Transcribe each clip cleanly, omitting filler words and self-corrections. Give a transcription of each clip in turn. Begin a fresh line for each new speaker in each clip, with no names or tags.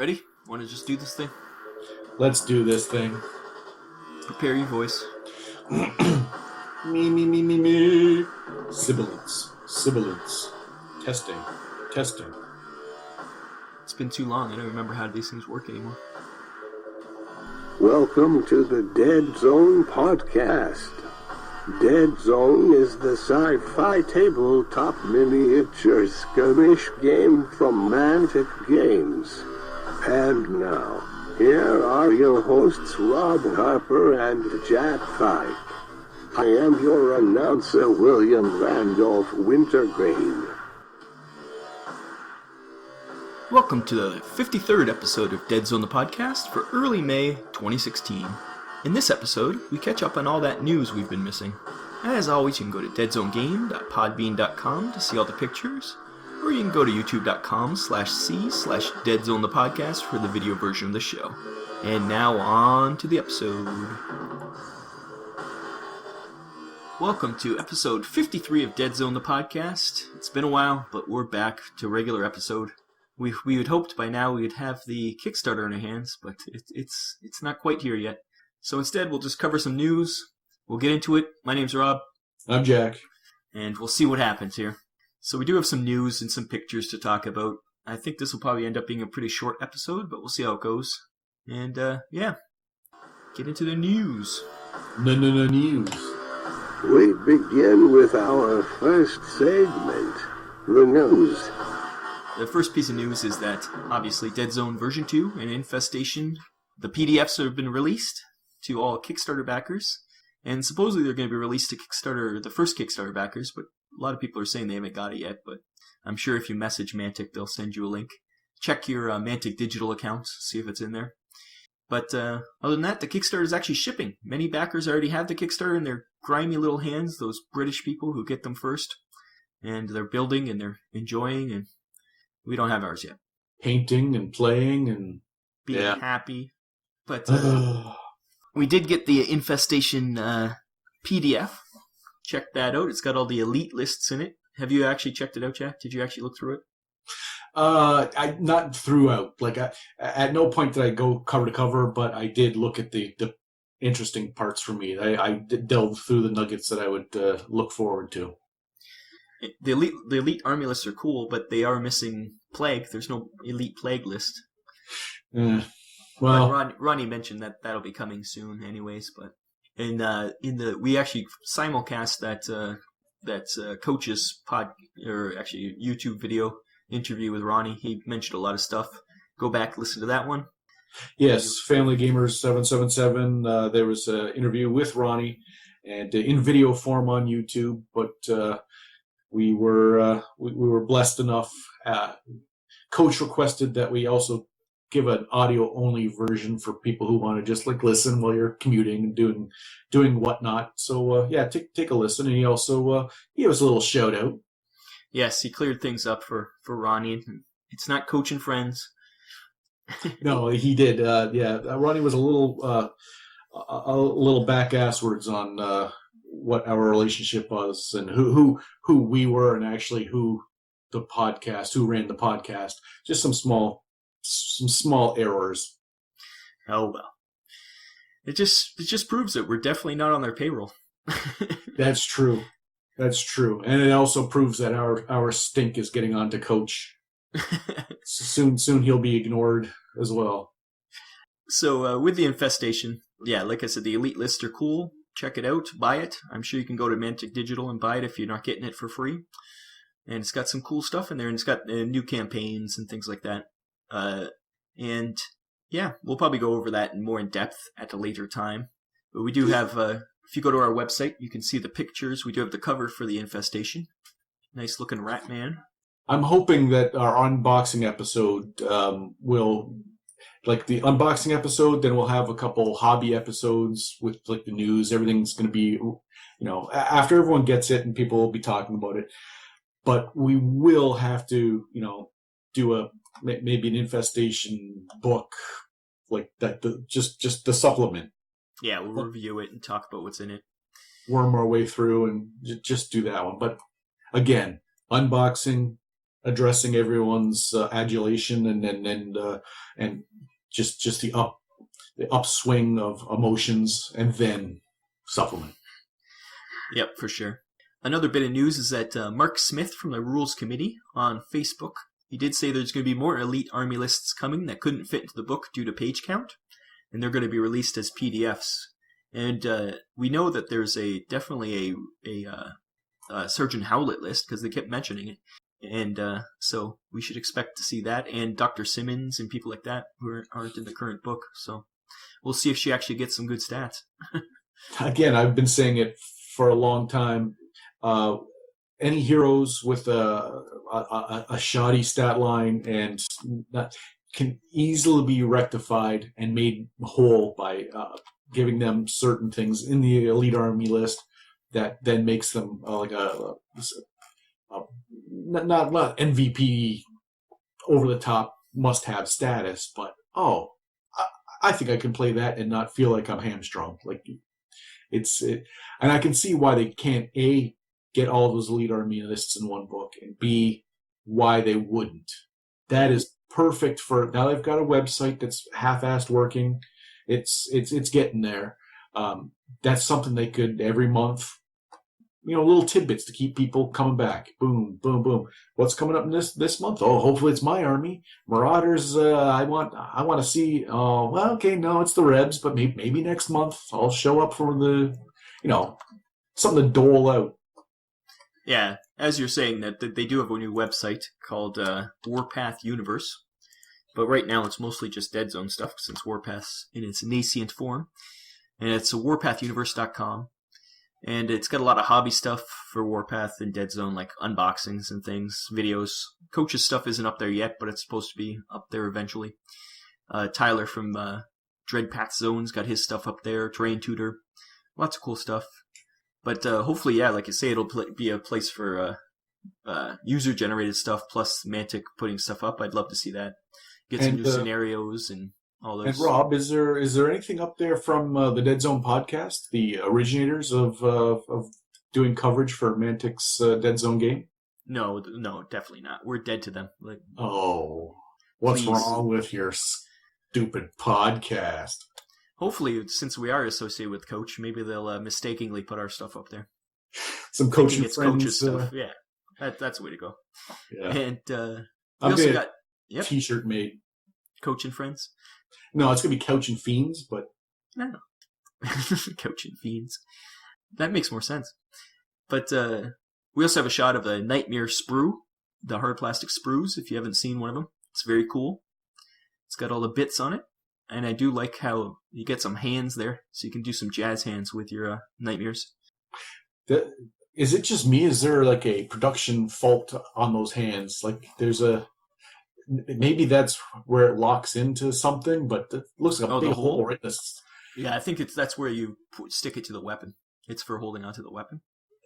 Ready? Want to just do this thing?
Let's do this thing.
Prepare your voice.
Me. Sibilance. Testing.
It's been too long. I don't remember how these things work anymore.
Welcome to the Deadzone Podcast. Deadzone is the sci-fi tabletop miniature skirmish game from Mantic Games. And now, here are your hosts Rob Harper and Jack Pike. I am your announcer, William Randolph Wintergreen.
Welcome to the 53rd episode of Deadzone the Podcast for early May 2016. In this episode, we catch up on all that news we've been missing. As always, you can go to deadzonegame.podbean.com to see all the pictures, or you can go to youtube.com/c/Deadzone the Podcast for the video version of the show. And now on to the episode. Welcome to episode 53 of Deadzone the Podcast. It's been a while, but we're back to a regular episode. We had hoped by now we would have the Kickstarter in our hands, but it's not quite here yet. So instead, we'll just cover some news. We'll get into it. My name's Rob.
I'm Jack.
And we'll see what happens here. So we do have some news and some pictures to talk about. I think this will probably end up being a pretty short episode, but we'll see how it goes. And, get into the news.
News.
We begin with our first segment, the news.
The first piece of news is that, obviously, Deadzone version 2 and Infestation, the PDFs have been released to all Kickstarter backers. And supposedly they're going to be released to Kickstarter, the first Kickstarter backers, but a lot of people are saying they haven't got it yet. But I'm sure if you message Mantic, they'll send you a link. Check your Mantic digital account, see if it's in there. But other than that, the Kickstarter is actually shipping. Many backers already have the Kickstarter in their grimy little hands, those British people who get them first. And they're building and they're enjoying, and we don't have ours yet.
Painting and playing and...
Being happy. But we did get the Infestation PDF. Check that out. It's got all the elite lists in it. Have you actually checked it out, Jack? Did you actually look through it?
I not throughout. At no point did I go cover to cover, but I did look at the interesting parts for me. I delved through the nuggets that I would look forward to.
The elite army lists are cool, but they are missing plague. There's no elite plague list.
Well,
Ronnie mentioned that that'll be coming soon, anyways. But we actually simulcast that coach's actually YouTube video interview with Ronnie. He mentioned a lot of stuff. Go back, listen to that one.
Yes, Family Gamers 777. There was an interview with Ronnie, and in video form on YouTube. But we were blessed enough. Coach requested that we also give an audio-only version for people who want to just listen while you're commuting and doing whatnot. So take a listen. And he also gave us a little shout out.
Yes, he cleared things up for Ronnie. It's not Coach and Friends.
No, he did. Ronnie was a little back-asswards on what our relationship was and who we were and actually who ran the podcast. Just some small errors.
Oh well. It just proves that we're definitely not on their payroll.
That's true. And it also proves that our stink is getting on to Coach. Soon he'll be ignored as well.
So with the Infestation, like I said, the elite lists are cool. Check it out, buy it. I'm sure you can go to Mantic Digital and buy it if you're not getting it for free. And it's got some cool stuff in there, and it's got new campaigns and things like that. We'll probably go over that more in depth at a later time. But we do have, if you go to our website, you can see the pictures. We do have the cover for the Infestation. Nice looking rat man.
I'm hoping that our unboxing episode will, the unboxing episode, then we'll have a couple hobby episodes with the news. Everything's going to be, after everyone gets it and people will be talking about it. But we will have to, do maybe an Infestation book like that, just the supplement.
Yeah, we'll review it and talk about what's in it.
Worm our way through and just do that one. But again, unboxing, addressing everyone's adulation and just the upswing of emotions, and then supplement.
Yep, for sure. Another bit of news is that Mark Smith from the Rules Committee on Facebook, he did say there's going to be more elite army lists coming that couldn't fit into the book due to page count, and they're going to be released as PDFs. And we know that there's definitely a Surgeon Howlett list because they kept mentioning it. And so we should expect to see that, and Dr. Simmons and people like that who aren't in the current book. So we'll see if she actually gets some good stats.
Again, I've been saying it for a long time. Any heroes with a shoddy stat line and can easily be rectified and made whole by giving them certain things in the elite army list that then makes them like not MVP over the top must have status, but I think I can play that and not feel like I'm hamstrung. Like and I can see why they can't A, get all those elite army lists in one book, and B, why they wouldn't. That is perfect for now. They've got a website that's half-assed working. It's getting there. That's something they could every month. Little tidbits to keep people coming back. Boom, boom, boom. What's coming up in this month? Oh, hopefully it's my army. Marauders. I want to see. Oh, well, okay, no, it's the Rebs, but maybe next month I'll show up for the, something to dole out.
Yeah, as you're saying that they do have a new website called Warpath Universe, but right now it's mostly just Deadzone stuff since Warpath's in its nascent form, and it's warpathuniverse.com. And it's got a lot of hobby stuff for Warpath and Deadzone, like unboxings and things, videos. Coach's stuff isn't up there yet, but it's supposed to be up there eventually. Tyler from Dreadpath Zone's got his stuff up there, Terrain Tutor, lots of cool stuff. But hopefully, yeah, like you say, it'll be a place for user-generated stuff, plus Mantic putting stuff up. I'd love to see that. Get some new scenarios and all those.
And Rob, is there anything up there from the Deadzone podcast, the originators of doing coverage for Mantic's Deadzone game?
No, definitely not. We're dead to them. Like,
what's
please.
Wrong with your stupid podcast?
Hopefully, since we are associated with Coach, maybe they'll mistakenly put our stuff up there.
Some coaching
it's
friends.
Coach's stuff. Yeah, that's the way to go.
Yeah.
And
I'm
also
gonna
got
T-shirt made.
Coach and Friends.
No, it's gonna be Couch and Fiends, but
No. Coach and Fiends. That makes more sense. But we also have a shot of a Nightmare sprue, the hard plastic sprues, if you haven't seen one of them. It's very cool. It's got all the bits on it. And I do like how you get some hands there, so you can do some jazz hands with your Nightmares.
Is it just me? Is there like a production fault on those hands? Like maybe that's where it locks into something, but it looks like a big hole right this.
Yeah, I think that's where you stick it to the weapon. It's for holding onto the weapon.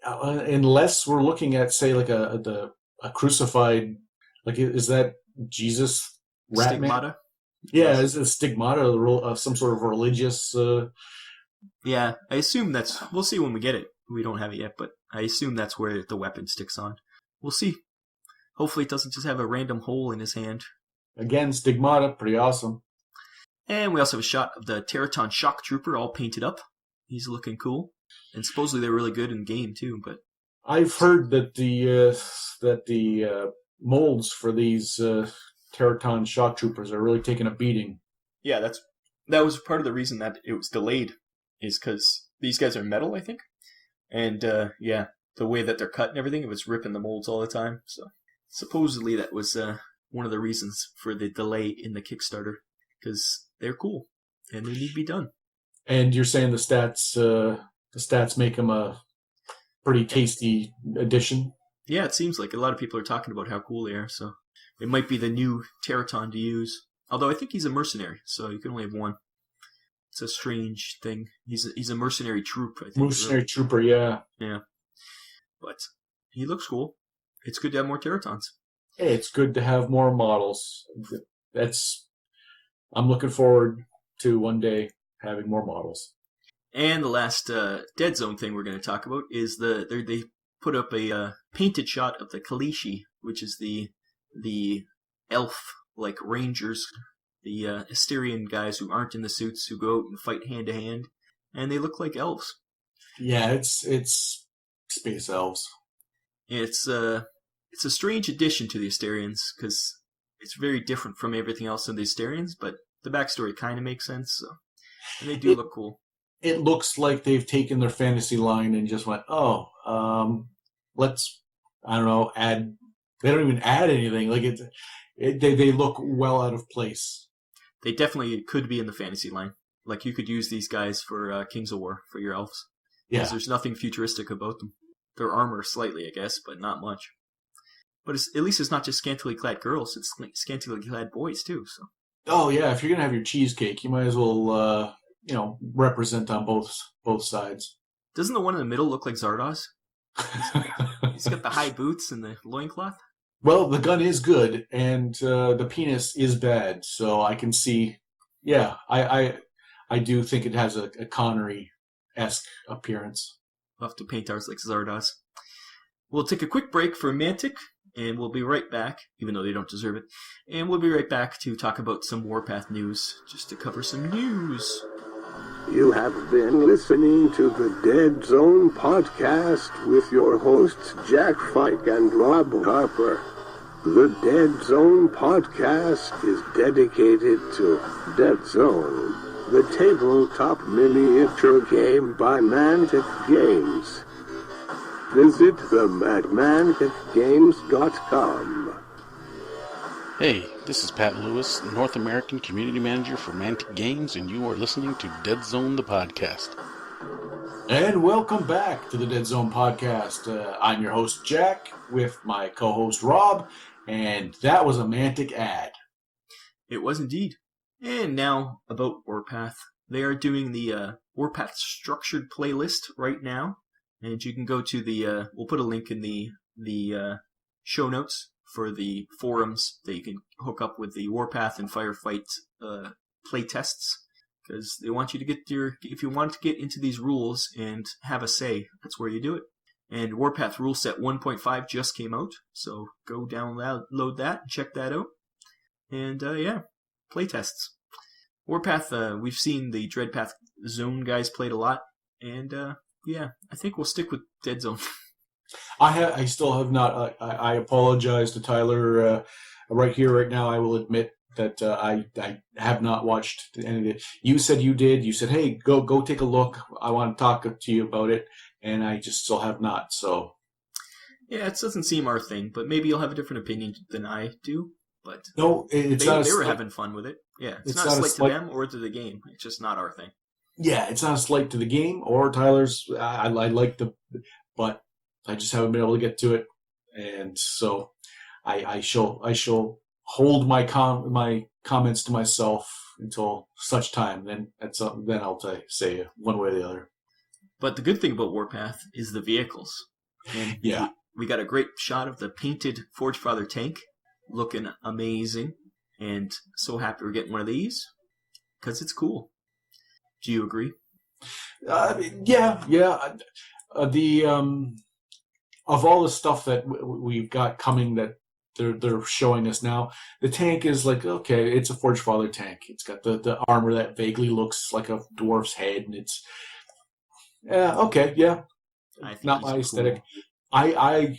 Unless we're looking at, say, like a crucified, like is that Jesus?
Stigmata?
Man? Yeah, is it stigmata, some sort of religious...
Yeah, I assume we'll see when we get it. We don't have it yet, but I assume that's where the weapon sticks on. We'll see. Hopefully it doesn't just have a random hole in his hand.
Again, stigmata, pretty awesome.
And we also have a shot of the Teraton Shock Trooper all painted up. He's looking cool. And supposedly they're really good in game too, but...
I've heard that the molds for these... Teraton shock troopers are really taking a beating.
Yeah, that was part of the reason that it was delayed, is because these guys are metal, I think. And the way that they're cut and everything, it was ripping the molds all the time. So supposedly that was one of the reasons for the delay in the Kickstarter, because they're cool and they need to be done.
And you're saying the stats make them a pretty tasty addition? Yeah,
it seems like a lot of people are talking about how cool they are, so it might be the new Teraton to use. Although I think he's a mercenary, so you can only have one. It's a strange thing. He's a mercenary troop, I think.
Mercenary trooper, yeah.
Yeah. But he looks cool. It's good to have more Teratons.
Hey, it's good to have more models. I'm looking forward to one day having more models.
And the last Deadzone thing we're going to talk about is they put up a painted shot of the Kalishi, which is the the elf-like rangers, the Asterian guys who aren't in the suits, who go out and fight hand-to-hand, and they look like elves.
Yeah, it's space elves.
It's a strange addition to the Asterians, because it's very different from everything else in the Asterians, but the backstory kind of makes sense, so. And they do look cool.
It looks like they've taken their fantasy line and just went, let's, I don't know, add. They don't even add anything. Like they look well out of place.
They definitely could be in the fantasy line. Like, you could use these guys for Kings of War, for your elves. Because there's nothing futuristic about them. Their armor slightly, I guess, but not much. But at least it's not just scantily clad girls, it's scantily clad boys, too. So.
Oh, yeah, if you're going to have your cheesecake, you might as well, represent on both sides.
Doesn't the one in the middle look like Zardoz? He's got the high boots and the loincloth.
Well, the gun is good, and the penis is bad, so I can see... Yeah, I do think it has a Connery-esque appearance.
We'll have to paint ours like Zardoz. We'll take a quick break for Mantic, and we'll be right back, even though they don't deserve it. And we'll be right back to talk about some Warpath news, just to cover some news.
You have been listening to the Deadzone Podcast with your hosts Jack Fike and Rob Harper. The Deadzone Podcast is dedicated to Deadzone, the tabletop miniature game by Mantic Games. Visit them at manticgames.com.
Hey, this is Pat Lewis, North American Community Manager for Mantic Games, and you are listening to Deadzone the Podcast.
And welcome back to the Deadzone Podcast. I'm your host, Jack, with my co-host, Rob, and that was a Mantic ad.
It was indeed. And now, about Warpath. They are doing the Warpath structured playlist right now, and you can go to the, we'll put a link in the show notes for the forums that you can hook up with the Warpath and Firefight playtests, because they want you to get if you want to get into these rules and have a say, that's where you do it. And Warpath rule set 1.5 just came out, so go download that and check that out. And playtests. Warpath, we've seen the Dreadpath Zone guys played a lot, and I think we'll stick with Deadzone.
I still have not. I apologize to Tyler right here, right now. I will admit that I have not watched any of it. You said you did. You said, hey, go take a look. I want to talk to you about it, and I just still have not. So
yeah, it doesn't seem our thing, but maybe you'll have a different opinion than I do. But
no, it's not.
They were having fun with it. Yeah, it's not a slight to them or to the game. It's just not our thing.
Yeah, it's not a slight to the game or Tyler's. I like but I just haven't been able to get to it, and so I shall hold my comments to myself until such time. Then I'll say one way or the other.
But the good thing about Warpath is the vehicles. And
yeah,
we got a great shot of the painted Forge Father tank, looking amazing, and so happy we're getting one of these because it's cool. Do you agree?
Yeah. Of all the stuff that we've got coming that they're showing us now, the tank is like, okay, it's a Forge Father tank. It's got the armor that vaguely looks like a dwarf's head, and it's okay, yeah.
I think
not my aesthetic. Cool.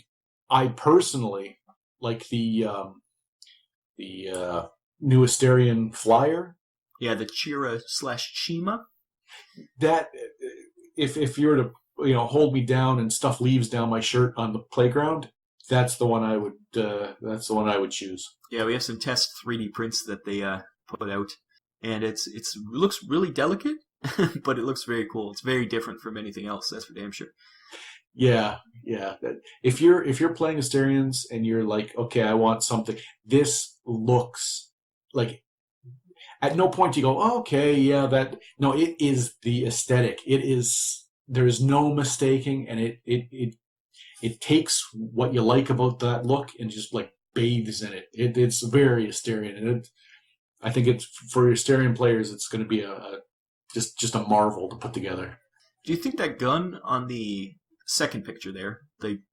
I personally like the new Asterian flyer.
Yeah, the Chira/Chima.
That if you were to hold me down and stuff leaves down my shirt on the playground, that's the one I would choose.
Yeah, we have some test 3D prints that they put out, and it looks really delicate, but it looks very cool. It's very different from anything else. That's for damn sure.
Yeah. If you're playing Asterians and you're like, okay, I want something, this looks like. At no point do you go, oh, okay, yeah, that. No, it is the aesthetic. It is. There is no mistaking, and it takes what you like about that look and just like bathes in it. It's very Asterian, and I think it's for Asterian players, it's going to be just a marvel to put together.
Do you think that gun on the second picture there,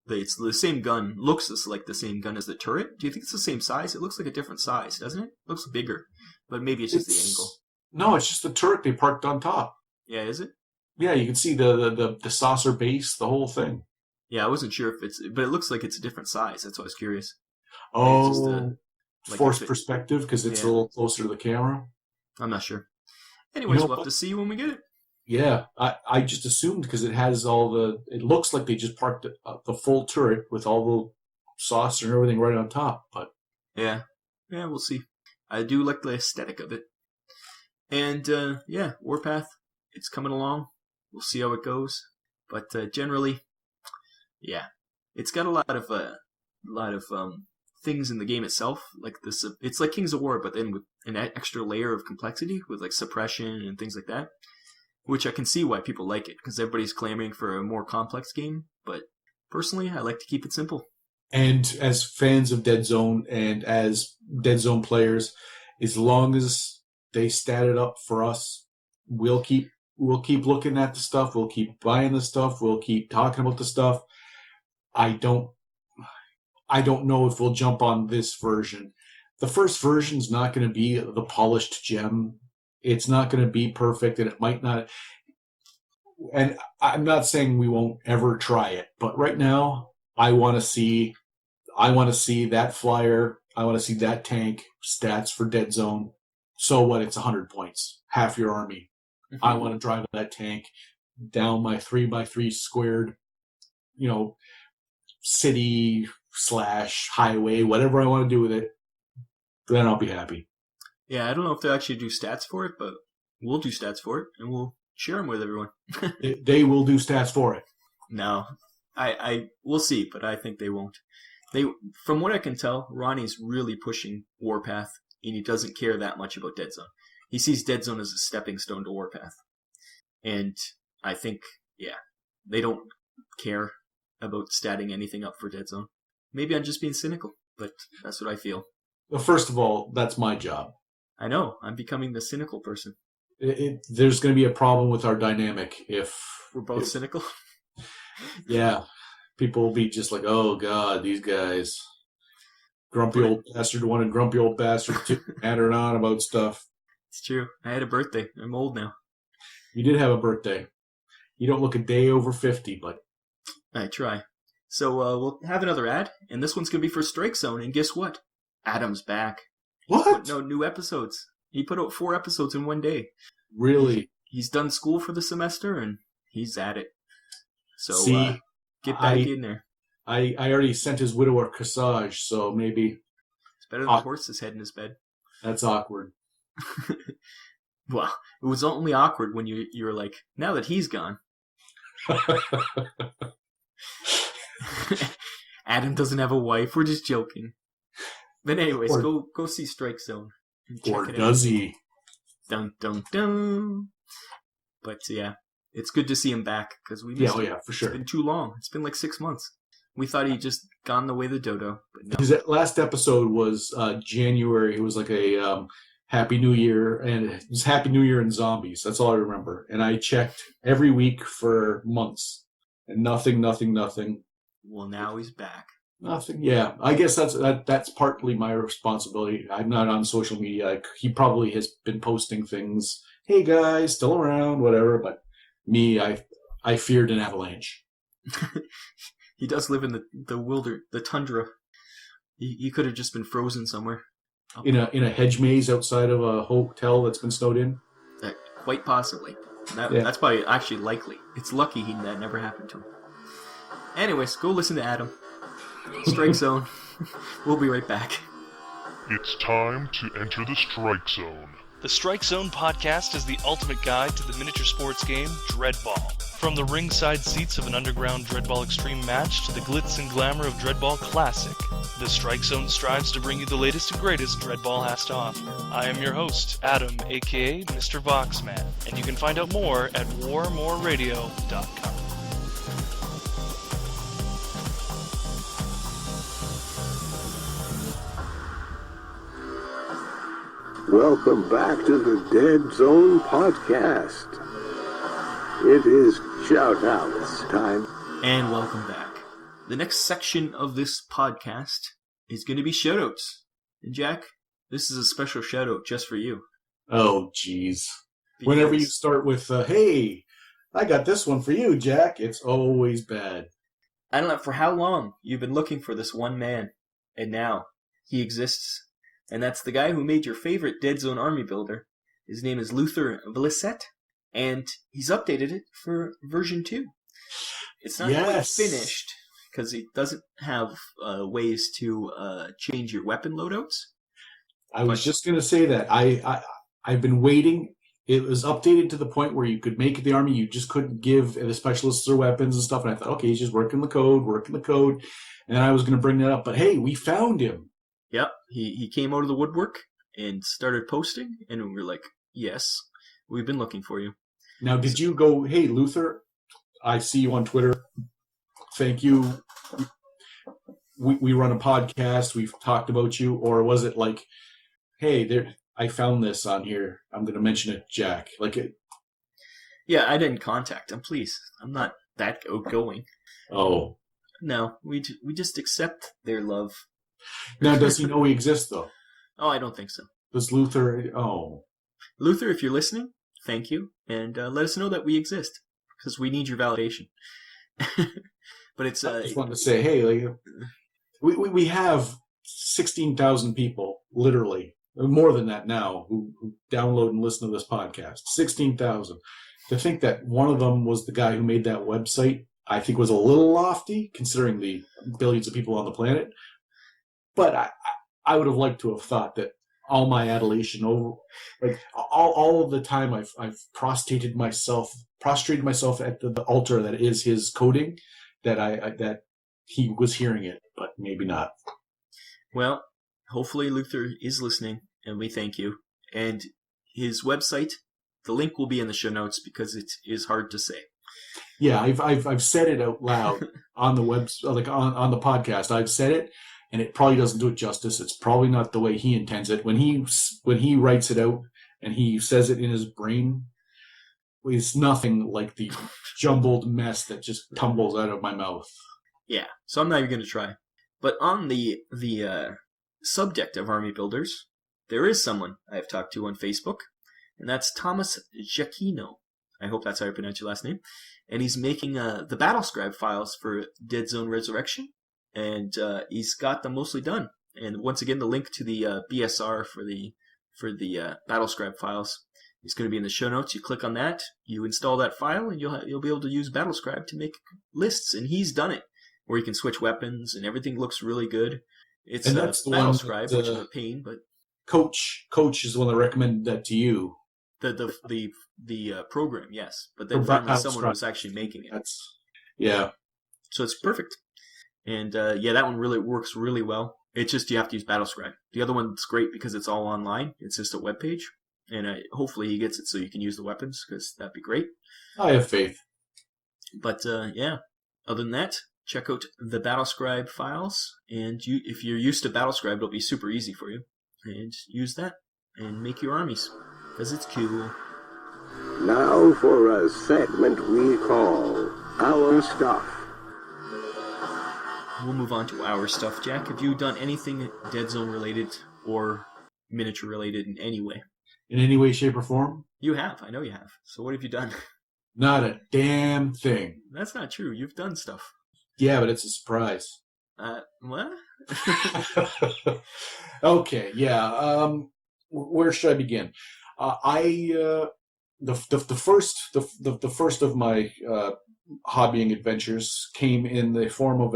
it's the same gun. Looks like the same gun as the turret. Do you think it's the same size? It looks like a different size, doesn't it? Looks bigger, but maybe it's just the angle.
No, it's just the turret they parked on top.
Yeah, is it?
Yeah, you can see the saucer base, the whole thing.
Yeah, I wasn't sure but it looks like it's a different size. That's why I was curious.
Oh, forced perspective because it's a little closer to the camera.
I'm not sure. Anyways, we'll have to see when we get it.
Yeah, I just assumed because it has it looks like they just parked the full turret with all the saucer and everything right on top. But
yeah, we'll see. I do like the aesthetic of it. And Warpath, it's coming along. We'll see how it goes. But generally, yeah, it's got a lot of things in the game itself. Like this, it's like Kings of War, but then with an extra layer of complexity with like suppression and things like that. Which I can see why people like it, because everybody's clamoring for a more complex game. But personally, I like to keep it simple.
And as fans of Deadzone and as Deadzone players, as long as they stat it up for us, we'll keep looking at the stuff. We'll keep buying the stuff. We'll keep talking about the stuff. I don't know if we'll jump on this version. The first version's not going to be the polished gem. It's not going to be perfect, and it might not. And I'm not saying we won't ever try it, but right now, I want to see that flyer. I want to see that tank stats for Deadzone. So what? It's 100 points, half your army. Mm-hmm. I want to drive that tank down my 3x3 squared, city / highway, whatever I want to do with it. Then I'll be happy.
Yeah, I don't know if they'll actually do stats for it, but we'll do stats for it, and we'll share them with everyone.
They will do stats for it.
No, we'll see, but I think they won't. From what I can tell, Ronnie's really pushing Warpath, and he doesn't care that much about Deadzone. He sees Deadzone as a stepping stone to Warpath. And I think, they don't care about statting anything up for Deadzone. Maybe I'm just being cynical, but that's what I feel.
Well, first of all, that's my job.
I know. I'm becoming the cynical person.
There's going to be a problem with our dynamic if...
We're both cynical?
Yeah. People will be just like, oh, God, these guys. Grumpy old bastard, one and grumpy old bastard nattering on about stuff.
It's true. I had a birthday. I'm old now.
You did have a birthday. You don't look a day over 50, but...
I try. So we'll have another ad, and this one's going to be for Strike Zone, and guess what? Adam's back.
What?
No new episodes. He put out 4 episodes in one day.
Really?
He's done school for the semester, and he's at it. So get back in there.
I already sent his widow a corsage, so maybe...
It's better than the horse's head in his bed.
That's awkward.
Well, it was only awkward when you were like, now that he's gone. Adam doesn't have a wife. We're just joking. But anyways, go see Strike Zone.
Or does he?
Dun, dun, dun. But yeah, it's good to see him back because we missed him.
Yeah, for sure.
It's been too long. It's been like 6 months. We thought he'd just gone the way of the dodo, but no.
His last episode was January. It was like a Happy New Year, and it was Happy New Year and zombies. That's all I remember. And I checked every week for months, and nothing.
Well, now he's back.
Nothing. Yeah, I guess that's partly my responsibility. I'm not on social media. He probably has been posting things. Hey guys, still around, whatever. But me, I feared an avalanche.
He does live in the tundra. He could have just been frozen somewhere.
In a hedge maze outside of a hotel that's been snowed in.
Quite possibly. That's probably actually likely. It's lucky that never happened to him. Anyways, go listen to Adam. Strike Zone. We'll be right back.
It's time to enter the Strike Zone.
The Strike Zone podcast is the ultimate guide to the miniature sports game, Dreadball. From the ringside seats of an underground Dreadball Extreme match to the glitz and glamour of Dreadball Classic, the Strike Zone strives to bring you the latest and greatest Dreadball has to offer. I am your host, Adam, aka Mr. Voxman, and you can find out more at warmoreradio.com.
Welcome back to the Deadzone Podcast. It is shout-outs time.
And welcome back. The next section of this podcast is going to be shoutouts. And Jack, this is a special shoutout just for you.
Oh, jeez. Whenever you start with, hey, I got this one for you, Jack, it's always bad.
I don't know for how long you've been looking for this one man, and now he exists. And that's the guy who made your favorite Deadzone Army Builder. His name is Luther Blissett, and he's updated it for version 2. It's not quite finished, because he doesn't have ways to change your weapon loadouts.
I was just going to say that. I've been waiting. It was updated to the point where you could make the army. You just couldn't give the specialists their weapons and stuff. And I thought, okay, he's just working the code. And I was going to bring that up. But hey, we found him.
Yep. He came out of the woodwork and started posting. And we were like, yes, we've been looking for you.
Now, did you go, hey, Luther, I see you on Twitter. Thank you. We run a podcast. We've talked about you. Or was it like, hey, I found this on here. I'm going to mention it, Jack.
Yeah, I didn't contact him, please. I'm not that outgoing.
Oh.
No, we just accept their love.
Now, does he know we exist, though?
Oh, I don't think so.
Does Luther... Oh.
Luther, if you're listening, thank you. And let us know that we exist, because we need your validation. But it's...
I just wanted to say, hey, we have 16,000 people, literally. More than that now, who download and listen to this podcast. 16,000. To think that one of them was the guy who made that website, I think was a little lofty, considering the billions of people on the planet. But I would have liked to have thought that all my adulation over, all of the time I've prostrated myself at the altar that is his coding, that he was hearing it, but maybe not.
Well, hopefully Luther is listening, and we thank you. And his website, the link will be in the show notes because it is hard to say.
Yeah, I've said it out loud on the on the podcast. I've said it, and it probably doesn't do it justice. It's probably not the way he intends it. When he writes it out and he says it in his brain, it's nothing like the jumbled mess that just tumbles out of my mouth.
Yeah, so I'm not even going to try. But on the subject of army builders, there is someone I've talked to on Facebook, and that's Thomas Jaccino. I hope that's how you pronounce your last name. And he's making the BattleScribe files for Deadzone Resurrection, and he's got them mostly done. And once again, the link to the BSR for the BattleScribe files is going to be in the show notes. You click on that, you install that file, and you'll be able to use BattleScribe to make lists. And he's done it, where you can switch weapons, and everything looks really good. It's BattleScribe, which is a pain, but
Coach is the one that recommended that to you.
The program, yes, but then finally someone was actually making it.
Yeah.
So it's perfect, and that one really works really well. It's just you have to use BattleScribe. The other one's great because it's all online. It's just a web page, and hopefully he gets it so you can use the weapons, because that'd be great.
I have faith.
But other than that, check out the BattleScribe files, and if you're used to BattleScribe, it'll be super easy for you. And use that and make your armies, because it's cool.
Now for a segment we call Our Stuff.
We'll move on to our stuff. Jack, have you done anything Deadzone related or miniature related in any way?
In any way, shape, or form?
You have. I know you have. So what have you done?
Not a damn thing.
That's not true. You've done stuff.
Yeah, but it's a surprise.
What?
Okay, yeah. Where should I begin? The first of my hobbying adventures came in the form of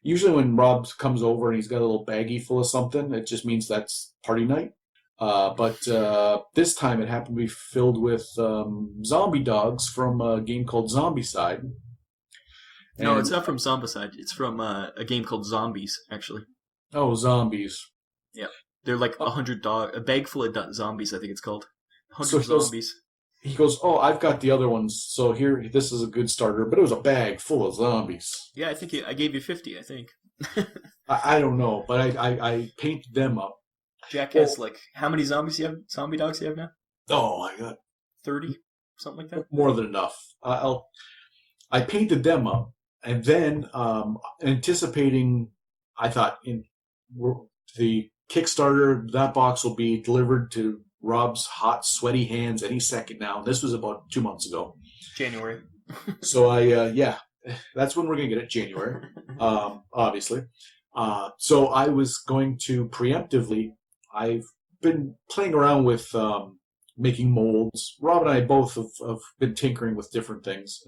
usually when Rob comes over and he's got a little baggie full of something, it just means that's party night. But this time it happened to be filled with zombie dogs from a game called Zombicide.
No, it's not from Zombicide. It's from a game called Zombies, actually.
Oh, zombies.
Yeah. They're like 100 a bag full of zombies, I think it's called. 100
So
zombies.
He goes, oh, I've got the other ones, so here, this is a good starter. But it was a bag full of zombies.
Yeah, I think I gave you 50, I think.
I don't know, but I painted them up.
Jack has, how many zombie dogs do you have now?
Oh, I got
30? Something like that?
More than enough. I painted them up, And then anticipating, I thought the Kickstarter, that box will be delivered to Rob's hot, sweaty hands any second now. This was about 2 months ago.
January.
So that's when we're going to get it, January, obviously. So I was going to preemptively, I've been playing around with making molds. Rob and I both have been tinkering with different things.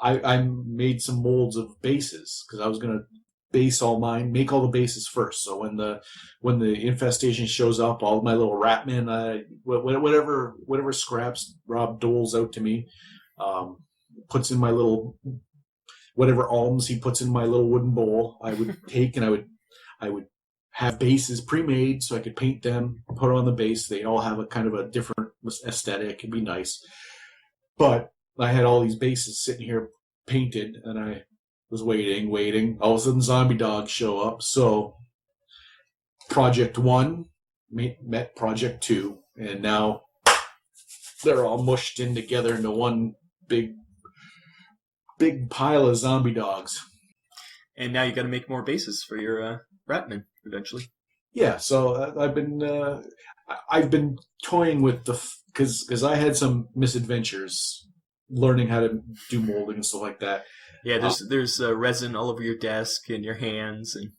I made some molds of bases because I was going to base all mine, make all the bases first. So when the infestation shows up, all my little ratmen, whatever scraps Rob doles out to me, puts in my little whatever alms he puts in my little wooden bowl, I would take and I would have bases pre-made so I could paint them, put on the base. They all have a kind of a different aesthetic. It'd be nice. But I had all these bases sitting here painted, and I was waiting. All of a sudden, zombie dogs show up. So Project 1 met Project 2, and now they're all mushed in together into one big pile of zombie dogs.
And now you got to make more bases for your Ratman eventually.
Yeah, so I've been toying with because I had some misadventures learning how to do molding and stuff like that.
Yeah, there's resin all over your desk and your hands. And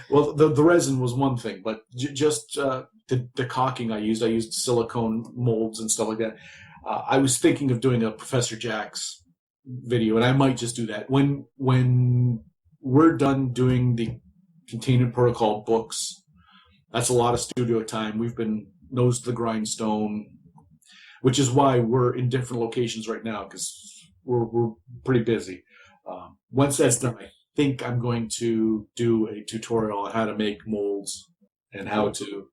well, the resin was one thing, but just the caulking I used silicone molds and stuff like that. I was thinking of doing a Professor Jack's video, and I might just do that when we're done doing the Containment Protocol books. That's a lot of studio time. We've been nose to the grindstone, which is why we're in different locations right now, because we're pretty busy. Once that's done, I think I'm going to do a tutorial on how to make molds and how to.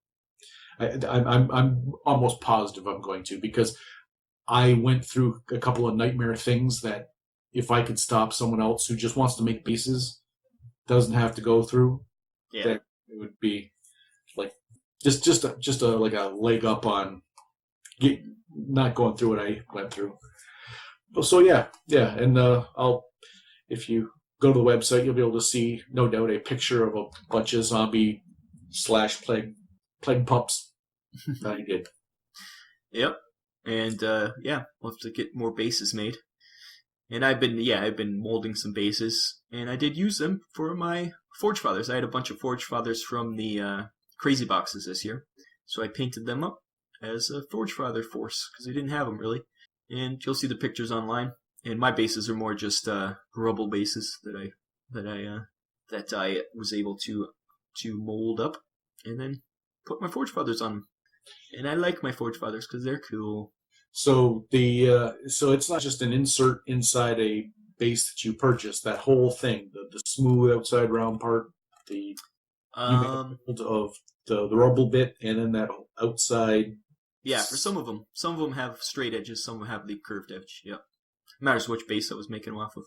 I'm almost positive I'm going to, because I went through a couple of nightmare things that if I could stop someone else who just wants to make pieces, doesn't have to go through, then it would be like just a like a leg up on not going through what I went through. So yeah, and if you go to the website, you'll be able to see, no doubt, a picture of a bunch of zombie / plague pups that I did.
Yep. And we'll have to get more bases made. And I've been molding some bases, and I did use them for my Forge Fathers. I had a bunch of Forge Fathers from the Crazy Boxes this year, so I painted them up as a Forge Father force because I didn't have them really. And you'll see the pictures online. And my bases are more just rubble bases that I was able to mold up and then put my Forge Fathers on them. And I like my Forge Fathers because they're cool.
So so it's not just an insert inside a base that you purchase. That whole thing, the smooth outside round part, the of the rubble bit, and then that outside.
Yeah, for some of them have straight edges, some have the curved edge. Yep, matters which base I was making them off of.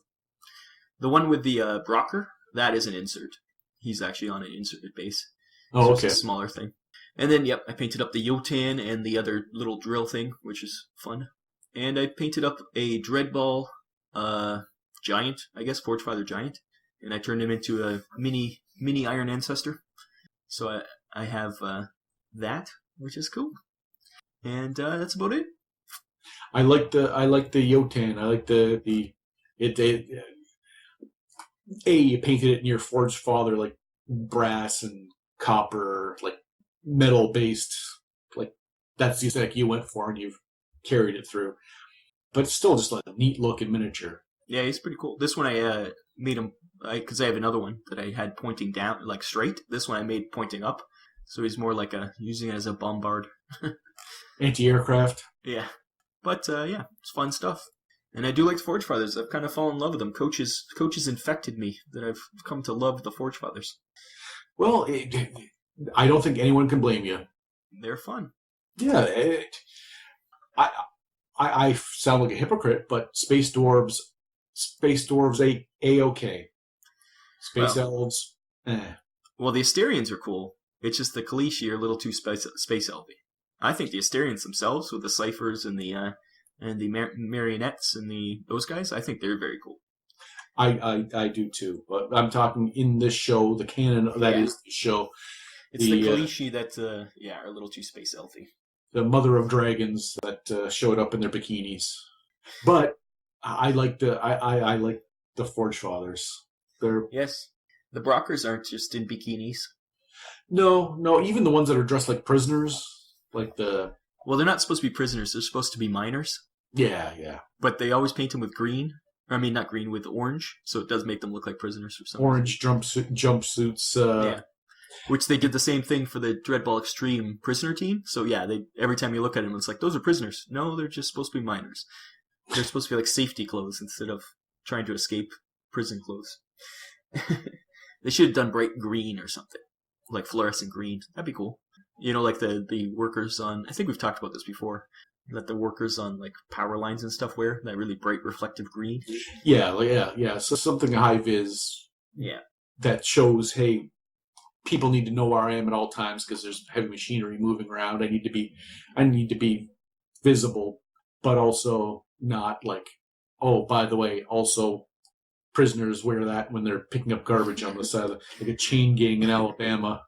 The one with the Brocker, that is an insert. He's actually on an inserted base.
Oh,
so
okay.
It's a smaller thing. And then, I painted up the Yotan and the other little drill thing, which is fun. And I painted up a Dreadball giant, I guess, Forge Father giant. And I turned him into a mini Iron Ancestor. So I have that, which is cool. And that's about it.
I like the Yotan. I like you painted it in your Forge Father, like brass and copper, like metal based, like that's the aesthetic you went for, and you've carried it through. But it's still just like a neat looking miniature. Yeah,
he's pretty cool. This one I made him because I have another one that I had pointing down, like straight. This one I made pointing up, so he's more like using it as a bombard.
Anti-aircraft.
Yeah, but it's fun stuff. And I do like the Forge Fathers. I've kind of fallen in love with them. Coaches infected me that I've come to love the Forge Fathers.
Well, I don't think anyone can blame you.
They're fun.
Yeah, I sound like a hypocrite, but Space Dwarves A-okay. Space Elves,
Well, the Asterians are cool. It's just the Kalishi are a little too space elfy. I think the Asterians themselves, with the ciphers and the marionettes and those guys, I think they're very cool.
I do too, but I'm talking in this show, the canon that is the show.
It's the Kalishi that are a little too space healthy.
The mother of dragons that showed up in their bikinis. But I like the Forge Fathers.
Yes. The Brockers aren't just in bikinis.
No, even the ones that are dressed like prisoners, like the...
Well, they're not supposed to be prisoners. They're supposed to be miners.
Yeah.
But they always paint them with green. I mean, not green, with orange. So it does make them look like prisoners or something.
Orange jumpsuits.
Which they did the same thing for the Dreadball Extreme prisoner team. So yeah, every time you look at them, it's like, those are prisoners. No, they're just supposed to be miners. They're supposed to be like safety clothes instead of trying to escape prison clothes. They should have done bright green or something. Like fluorescent green. That'd be cool. You know, like the workers on... I think we've talked about this before. That the workers on like power lines and stuff wear. That really bright reflective green.
Yeah. So something high vis.
Yeah.
That shows, hey, people need to know where I am at all times because there's heavy machinery moving around. I need to be visible, but also not like, oh, by the way, also prisoners wear that when they're picking up garbage on the side of like a chain gang in Alabama.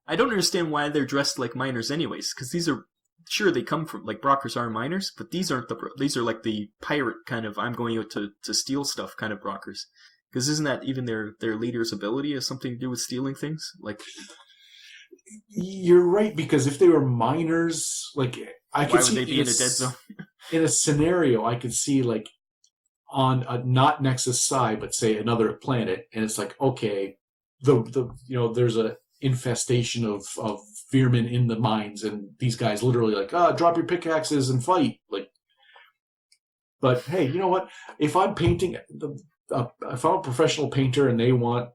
I don't understand why they're dressed like miners anyways, because these are, sure, they come from, like, Brockers are miners, but these aren't these are like the pirate kind of, I'm going out to steal stuff kind of Brockers. Because isn't that even their leader's ability has something to do with stealing things? Like,
you're right, because if they were miners, like, I could see...
Why would they be in a dead zone? In
a scenario, I could see, like, on a not Nexus side, but say another planet, and it's like, okay, there's a infestation of vermin in the mines, and these guys literally like, drop your pickaxes and fight. Like, but hey, you know what? If I'm painting, if I'm a professional painter and they want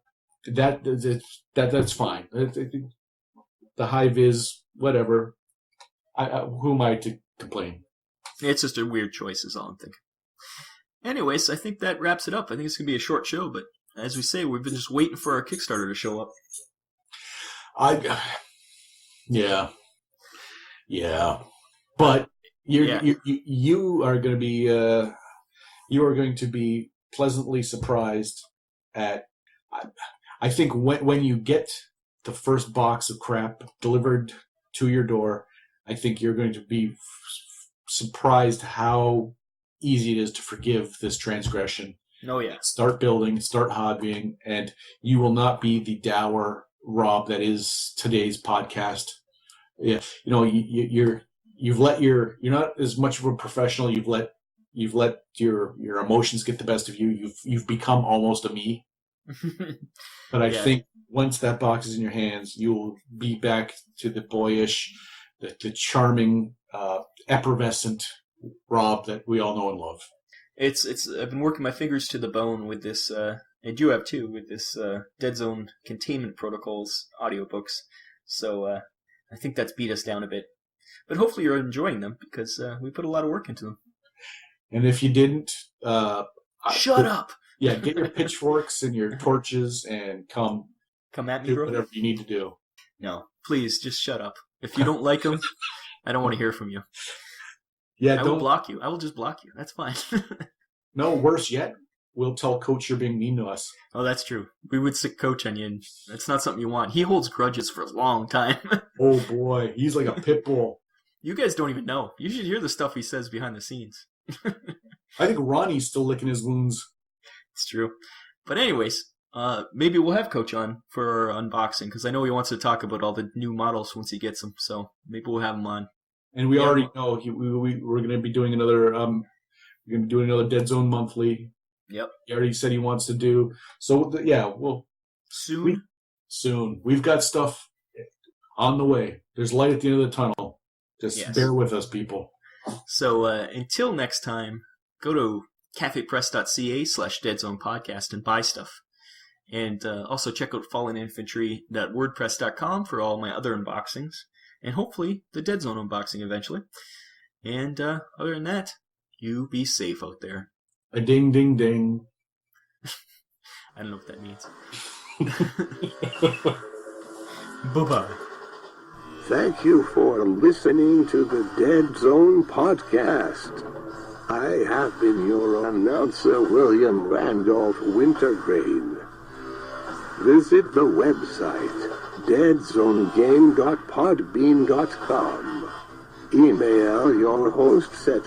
that, that's fine. The high vis, whatever. Who am I to complain?
It's just a weird choice, is all I'm thinking. Anyways, I think that wraps it up. I think it's going to be a short show, but as we say, we've been just waiting for our Kickstarter to show up.
Yeah. But you are going to be pleasantly surprised at. I think when you get the first box of crap delivered to your door, I think you're going to be surprised how easy it is to forgive this transgression.
Oh yeah.
Start building, start hobbying, and you will not be the dour Rob that is today's podcast. Yeah, you know, you're not as much of a professional. You've let your emotions get the best of you. You've become almost a me. But I think once that box is in your hands, you'll be back to the boyish, the charming, effervescent Rob that we all know and love.
I've been working my fingers to the bone with this, and you have too, with this Deadzone Containment Protocols audiobooks. So I think that's beat us down a bit. But hopefully you're enjoying them, because we put a lot of work into them.
And if you didn't...
Shut up!
Yeah, get your pitchforks and your torches and come
at me,
do
bro.
Whatever you need to do.
No, please, just shut up. If you don't like them, I don't want to hear from you.
Yeah,
I will block you. I will just block you. That's fine.
No, worse yet, we'll tell Coach you're being mean to us.
Oh, that's true. We would stick Coach on you, and that's not something you want. He holds grudges for a long time.
Oh, boy. He's like a pit bull.
You guys don't even know. You should hear the stuff he says behind the scenes.
I think Ronnie's still licking his wounds.
It's true. But anyways, maybe we'll have Coach on for our unboxing, because I know he wants to talk about all the new models once he gets them. So maybe we'll have him on.
And we already know we're going to be doing another Deadzone monthly.
Yep.
He already said he wants to do. So we'll soon. We've got stuff on the way. There's light at the end of the tunnel. Just bear with us, people. So
until next time, go to cafepress.ca/Deadzone Podcast and buy stuff. And also check out falleninfantry.wordpress.com for all my other unboxings. And hopefully the Deadzone unboxing eventually. And other than that, you be safe out there.
A ding, ding, ding.
I don't know what that means. Bye-bye.
Thank you for listening to the Deadzone Podcast. I have been your announcer, William Randolph Wintergreen. Visit the website, deadzonegame.podbean.com. Email your hosts at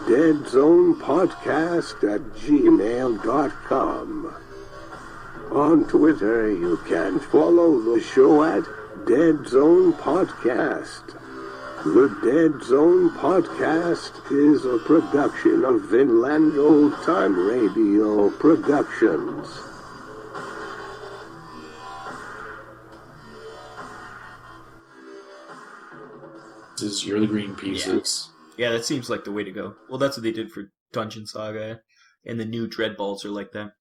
deadzonepodcast@gmail.com. On Twitter, you can follow the show at Deadzone Podcast. The Deadzone Podcast is a production of Vinland Old Time Radio Productions.
You're the green pieces.
Yeah, that seems like the way to go. Well, that's what they did for Dungeon Saga, and the new Dread Balls are like that.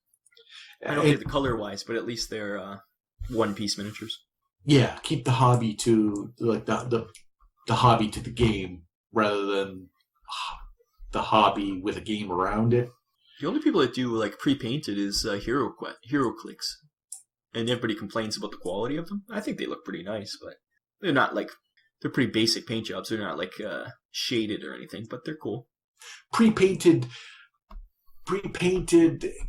I don't get the color-wise, but at least they're one-piece miniatures.
Yeah, keep the hobby to like the hobby to the game rather than the hobby with a game around it.
The only people that do like pre-painted is Hero Clicks, and everybody complains about the quality of them. I think they look pretty nice, but they're not like they're pretty basic paint jobs. They're not like shaded or anything, but they're cool.
Pre-painted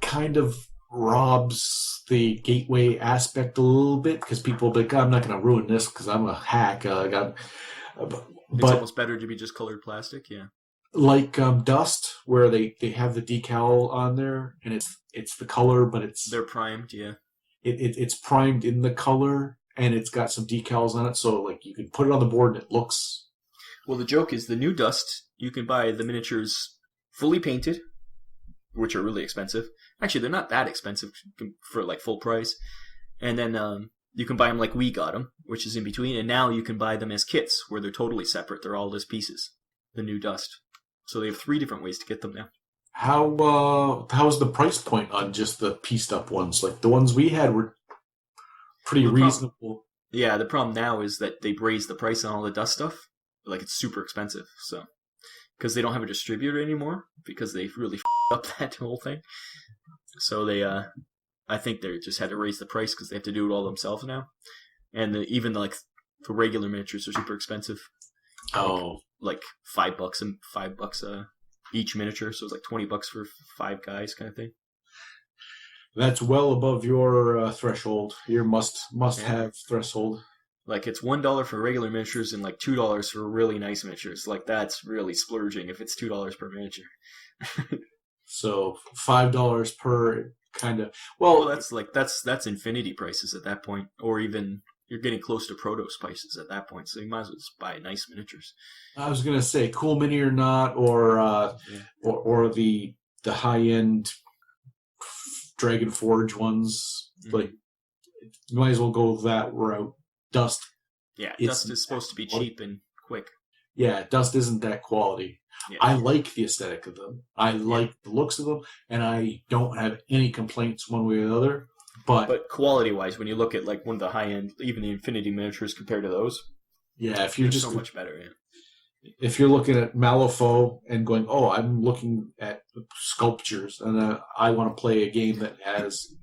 kind of robs the gateway aspect a little bit because people will be like, I'm not going to ruin this because I'm a hack.
It's almost better to be just colored plastic, yeah.
Like Dust, where they have the decal on there, and it's the color, but
they're primed, yeah.
It's primed in the color, and it's got some decals on it, so like you can put it on the board and it looks.
Well, the joke is the new Dust. You can buy the miniatures fully painted, which are really expensive. Actually, they're not that expensive for like full price. And then you can buy them like we got them, which is in between. And now you can buy them as kits where they're totally separate. They're all as pieces. The new Dust. So they have 3 different ways to get them now.
How's the price point on just the pieced up ones? Like the ones we had were pretty reasonable.
Yeah, the problem now is that they've raised the price on all the Dust stuff. Like it's super expensive. So because they don't have a distributor anymore because they really up that whole thing. So they, I think they just had to raise the price because they have to do it all themselves now. And even the regular miniatures are super expensive.
Oh,
like $5 and $5 each miniature, so it's like $20 for 5 guys, kind of thing.
That's well above your threshold. Your must-have threshold.
Like it's $1 for regular miniatures and like $2 for really nice miniatures. Like that's really splurging if it's $2 per miniature.
So $5 per kind of.
Well, that's infinity prices at that point, or even you're getting close to Protos prices at that point. So you might as well just buy nice miniatures.
I was gonna say Cool Mini or not, or the high end Dragon Forge ones. Mm-hmm. Like you might as well go that route. Dust.
Yeah, Dust is supposed to be cheap and quick.
Yeah, Dust isn't that quality. Yeah. I like the aesthetic of them. I like the looks of them, and I don't have any complaints one way or the other. But
quality-wise, when you look at like one of the high-end, even the Infinity miniatures compared to those,
yeah, if you're just
so much better. Yeah.
If you're looking at Malifaux and going, oh, I'm looking at sculptures, and I want to play a game that has,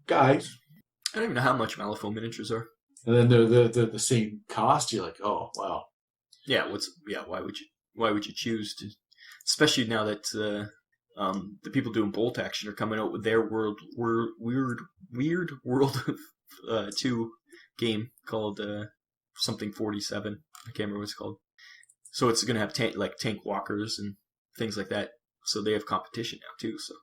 guys.
I don't even know how much Malifaux miniatures are.
And then they're the same cost. You're like, oh wow.
Yeah. Why would you choose to? Especially now that the people doing Bolt Action are coming out with their weird World of 2 game called something 47. I can't remember what it's called. So it's going to have tank walkers and things like that. So they have competition now too. So.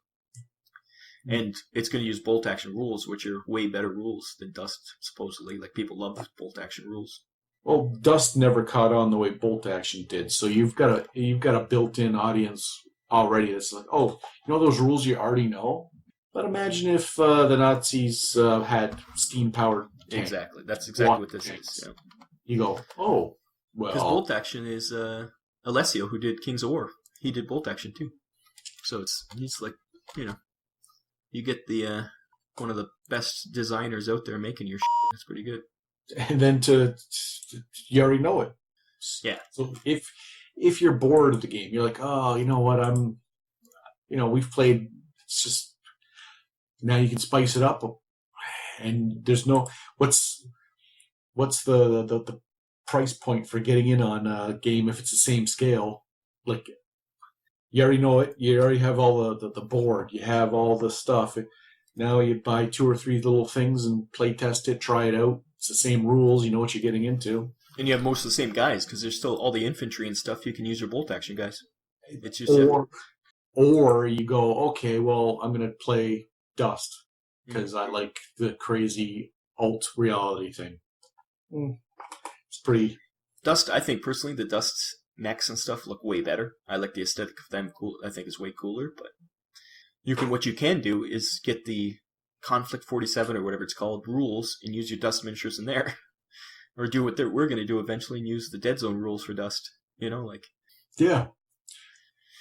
And it's going to use bolt action rules, which are way better rules than Dust, supposedly. Like, people love the bolt action rules.
Well, Dust never caught on the way bolt action did, so you've got a built-in audience already that's like, oh, those rules you already know? But imagine if the Nazis had steam-powered tanks.
Exactly. That's exactly what this is. Yeah.
You go, oh, well.
Because bolt action is Alessio, who did Kings of War. He did bolt action, too. So he's like, you get the one of the best designers out there making your shit. That's pretty good.
And then you already know it.
Yeah.
So if you're bored of the game, you're like, oh, you know what? We've played. It's just now you can spice it up, and there's no what's the price point for getting in on a game if it's the same scale? Like You already know it. You already have all the board. You have all the stuff. Now you buy 2 or 3 little things and play test it, try it out. It's the same rules. You know what you're getting into.
And you have most of the same guys, because there's still all the infantry and stuff. You can use your bolt action guys. It's just
or you go, okay, well, I'm going to play Dust, because I like the crazy alt reality thing. It's pretty...
Dust, I think, personally, the Dust's mechs and stuff look way better. I like the aesthetic of them. Cool. I think it's way cooler, but what you can do is get the Conflict 47 or whatever it's called rules and use your Dust miniatures in there. Or do what we're going to do eventually and use the Deadzone rules for Dust. You know, like...
Yeah.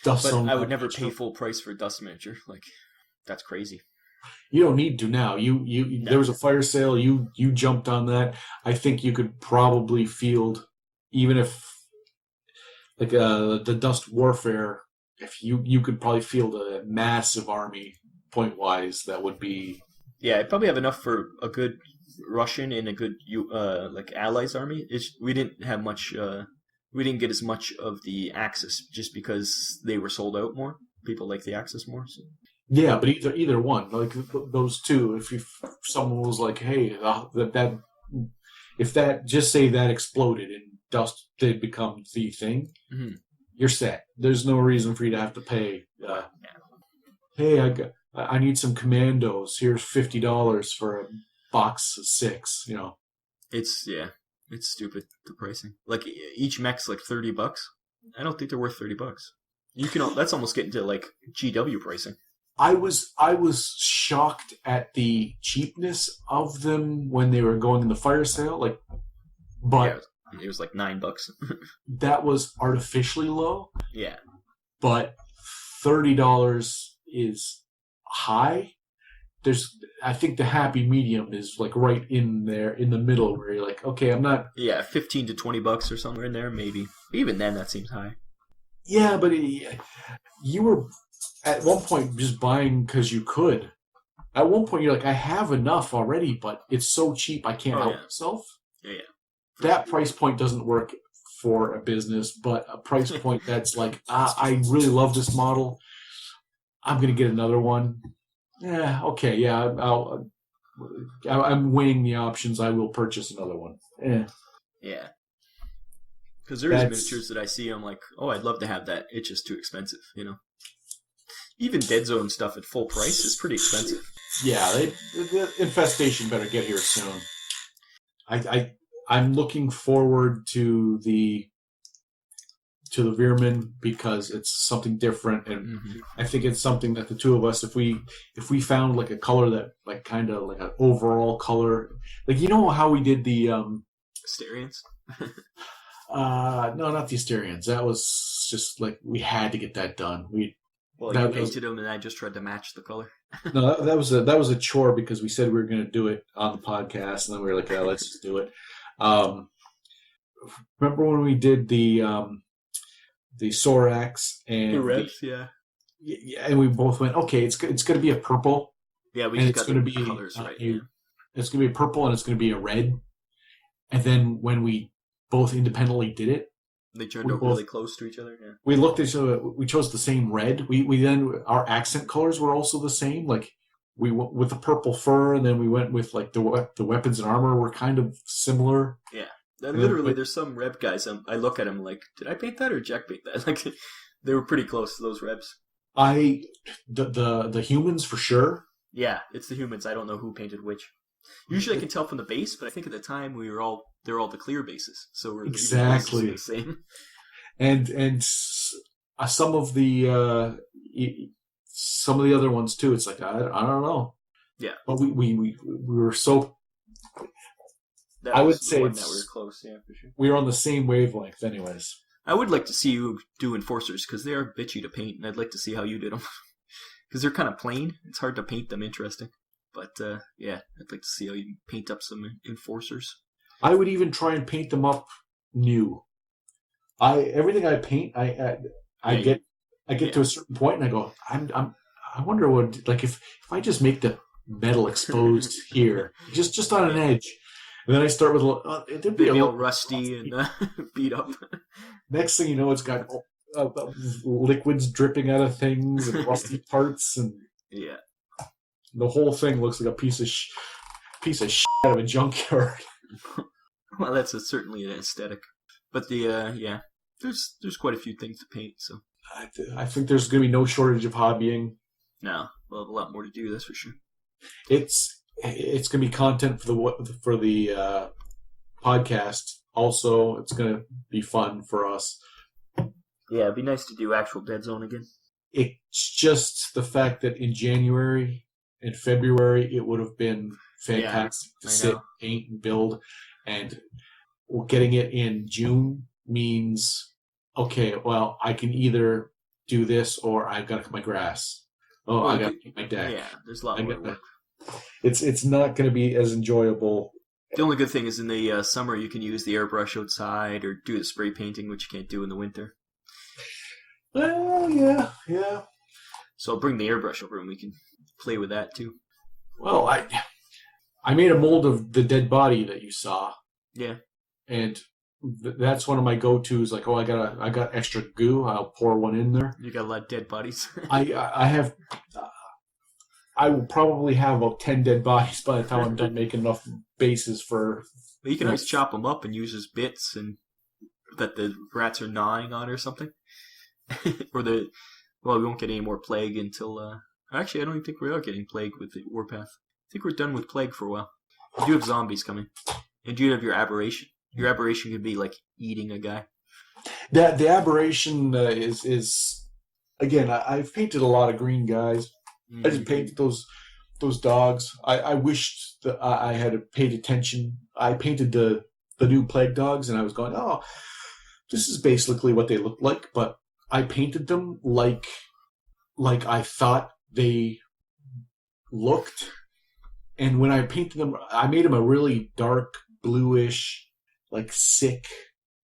Dust
but I would never pay full price for a Dust miniature. Like, that's crazy.
You don't need to now. No. There was a fire sale. You jumped on that. I think you could probably field, even if, like, the Dust Warfare, if you could probably field a massive army point-wise that would be...
Yeah, I'd probably have enough for a good Russian and a good like Allies army. We didn't have much. We didn't get as much of the Axis just because they were sold out more. People like the Axis more. So.
Yeah, but either one, like those two. If someone was like, "Hey, if that just say that exploded and Dust did become the thing," you're set. There's no reason for you to have to pay. Hey, I need some commandos. Here's $50 for a box of 6. You know,
it's stupid, the pricing. Like each mech's like $30. I don't think they're worth $30. You can that's almost getting to like GW pricing.
I was shocked at the cheapness of them when they were going in the fire sale. Like, but
it was like $9.
That was artificially low.
Yeah,
but $30 is high. I think the happy medium is like right in there in the middle where you're like, okay, I'm not.
Yeah, $15 to $20 or somewhere in there, maybe. Even then, that seems high.
Yeah, but you were at one point just buying because you could. At one point, you're like, I have enough already, but it's so cheap I can't help myself.
Yeah.
That price point doesn't work for a business, but a price point that's like, I really love this model. I'm going to get another one. Yeah, okay, yeah, I'm weighing the options. I will purchase another one.
Yeah. Because there's miniatures that I see, I'm like, oh, I'd love to have that. It's just too expensive, you know? Even Deadzone stuff at full price is pretty expensive.
Yeah, the Infestation better get here soon. I'm looking forward to the Veerman because it's something different, and I think it's something that the two of us, if we found like a color that like kind of like an overall color, like you know how we did the
Asterians?
No, not the Asterians. That was just like we had to get that done.
You painted them, and I just tried to match the color.
No, that was a chore because we said we were going to do it on the podcast, and then we were like, yeah, let's just do it. Remember when we did the Sorax and
the Reds, yeah,
and we both went, okay, it's going to be a purple.
Yeah, we just got the colors right.
It's going to be a purple and it's going to be a red. And then when we both independently did it,
they turned out really close to each other. Yeah.
We looked at each other. We chose the same red. We then our accent colors were also the same. Like we went with the purple fur, and then we went with like the weapons and armor were kind of similar.
Yeah. Literally, there's some Reb guys. I look at them like, did I paint that or Jack paint that? Like, they were pretty close to those Rebs.
The humans for sure.
Yeah, it's the humans. I don't know who painted which. Usually, I can tell from the base, but I think at the time they're all the clear bases, so we're
exactly
the same.
And some of the other ones too. It's like I don't know.
Yeah,
but we were so.
I would say that we were close, yeah, for sure.
We were on the same wavelength, anyways.
I would like to see you do Enforcers, because they are bitchy to paint, and I'd like to see how you did them. Because they're kind of plain. It's hard to paint them interesting. But, yeah, I'd like to see how you paint up some Enforcers.
I would even try and paint them up new. Everything I paint, I get to a certain point, and I go, I wonder what, like, if I just make the metal exposed here, just on an edge. And then I start with
it'd be all rusty and beat up.
Next thing you know, it's got liquids dripping out of things and rusty parts, and
Yeah.
the whole thing looks like a piece of shit out of a junkyard.
Well, that's certainly an aesthetic. But there's quite a few things to paint, so.
I think there's going to be no shortage of hobbying.
No, we'll have a lot more to do, that's for sure.
It's going to be content for the podcast. Also, it's going to be fun for us.
Yeah, it'd be nice to do actual Deadzone again.
It's just the fact that in January and February it would have been fantastic to sit, paint, and build, and getting it in June means, okay, well, I can either do this or I've got to cut my grass. Oh, I got to paint my deck.
Yeah, there's a lot more work.
It's not going to be as enjoyable.
The only good thing is in the summer you can use the airbrush outside or do the spray painting, which you can't do in the winter.
Well, yeah.
So I'll bring the airbrush over and we can play with that too.
Well, I made a mold of the dead body that you saw.
Yeah.
And that's one of my go-tos. Like, I got extra goo. I'll pour one in there.
You got a lot of dead bodies.
I will probably have about 10 dead bodies by the time I'm done making enough bases for.
Well, you can always chop them up and use as bits and that the rats are gnawing on or something. Or we won't get any more plague until. Actually, I don't even think we are getting plague with the Warpath. I think we're done with plague for a while. You do have zombies coming, and you have your aberration. Your aberration could be like eating a guy.
The aberration is again. I've painted a lot of green guys. I just painted those dogs. I wished that I had paid attention. I painted the new plague dogs, and I was going, oh, this is basically what they look like. But I painted them like I thought they looked. And when I painted them, I made them a really dark bluish, like sick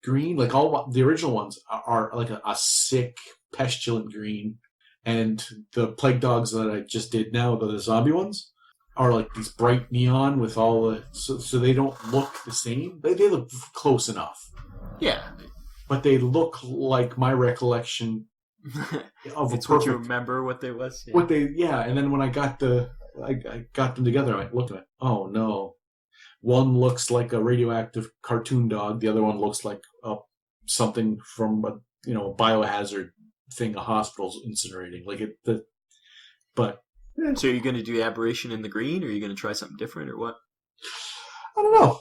green. Like all the original ones are like a sick, pestilent green. And the plague dogs that I just did now, the zombie ones, are like these bright neon with all the... So they don't look the same. They look close enough.
Yeah.
But they look like my recollection of
it's
a perfect...
what you remember what they was.
Yeah. And then when I got I got them together, I looked at it. Oh, no. One looks like a radioactive cartoon dog. The other one looks like something from a biohazard thing a hospital's incinerating.
So are you going to do aberration in the green, or are you going to try something different, or what?
I don't know.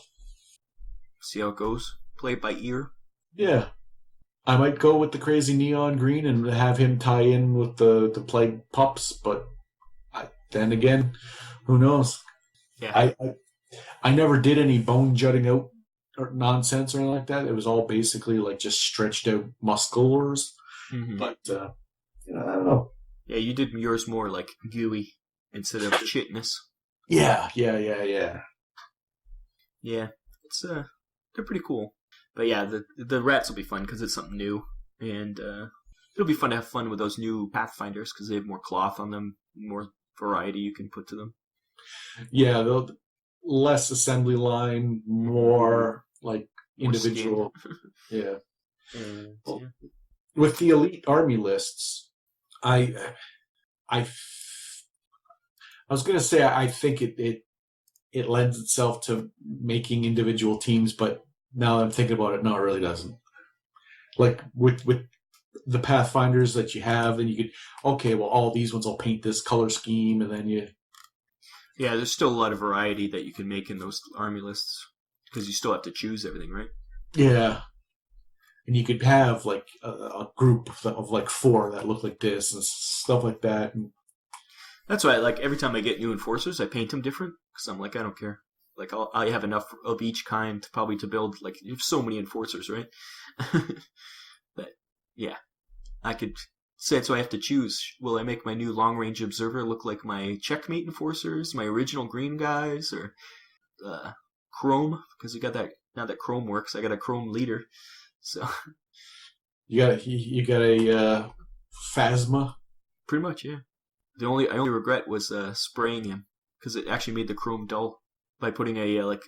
See how it goes. Play it by ear.
Yeah. I might go with the crazy neon green and have him tie in with the plague pups, but then again, who knows?
Yeah.
I never did any bone jutting out or nonsense or anything like that. It was all basically like just stretched out musculars. Mm-hmm. But I don't know.
Yeah, you did yours more like gooey instead of chitness.
Yeah.
Yeah, it's they're pretty cool. But yeah, the rats will be fun because it's something new, and it'll be fun to have fun with those new Pathfinders because they have more cloth on them, more variety you can put to them.
Yeah, less assembly line, more like individual. Yeah. Well, with the elite army lists, I was going to say I think it lends itself to making individual teams, but now I'm thinking about it, no, it really doesn't. Like with the Pathfinders that you have, then you could, okay, well, all these ones will paint this color scheme, and then you...
Yeah, there's still a lot of variety that you can make in those army lists, because you still have to choose everything, right?
Yeah. And you could have, like, a group of like 4 that look like this, and stuff like that. And
that's why, like, every time I get new enforcers, I paint them different, because I'm like, I don't care. Like, I have enough of each kind probably to build, like, you have so many enforcers, right? But, yeah. I could say, so I have to choose. Will I make my new long-range observer look like my checkmate enforcers, my original green guys, or Chrome? Because you got that, now that Chrome works, I got a Chrome leader. So
you got a Phasma?
Pretty much, yeah. I only regret was spraying him, because it actually made the Chrome dull by putting a